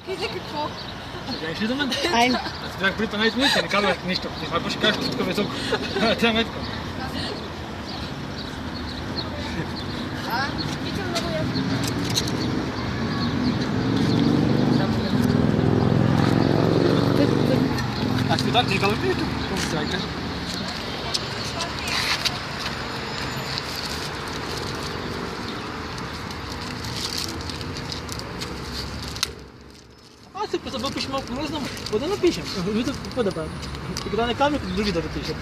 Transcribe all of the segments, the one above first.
И за какво? Гледаш ли за мен? Айде. Аз бях при това не казвах нищо. Ако ще кажеш тук високо. Тя ме така. Питам много ясно. Аз ти дадеш гълъби ли тук? Какво ще кажеш? Аз се забъл пише малко, не знам, какво да напишем? Какво да правим? И когда не казвам, други да напишем.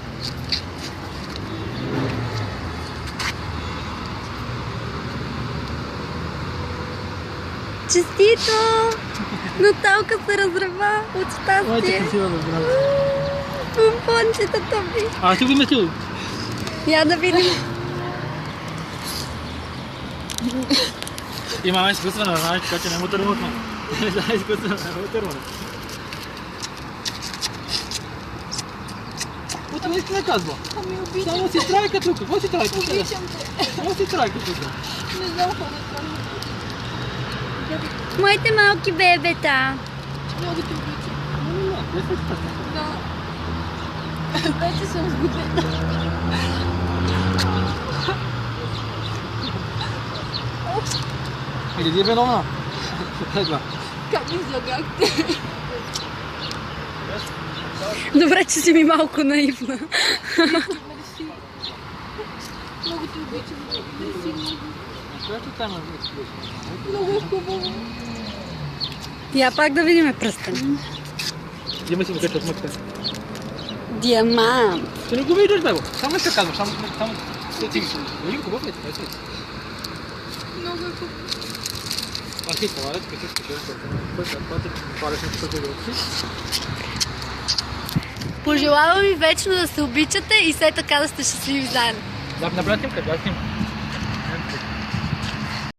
Честито! Наталка се разрева от Моята щастие. красива да брат. Помпончетата ми. Аз ти го мислил. Я да видим. Имаме изкуствена, знаеш, така че не му търмутвам. Да, изкуствена, не му търмутвам. Какво ти не казва? Ами обичам. Само си трайка тук. Какво си трайка? Обичам те. Какво си трайка тук? Не знам какво да правя. Моите малки бебета. Много те обичам. Не, не, Да. Вече съм сгодена. или ти е виновна? Едва. Как ми излагахте? Добре, че си ми малко наивна. Мерси. Много те обичам. Мерси много. Която тема Много е хубаво. Я пак да видим пръстен. Дима си го качва от мъкта. Диамант. Ти не го виждаш, бебо. Само ще казваш, само ти ги. Един хубав ли? Това е си. Много е хубаво. Аз си това, като ще кажеш, това ти параш на това да Пожелавам ви вечно да се обичате и все така да сте щастливи заедно. Да, направя снимка, да снимка.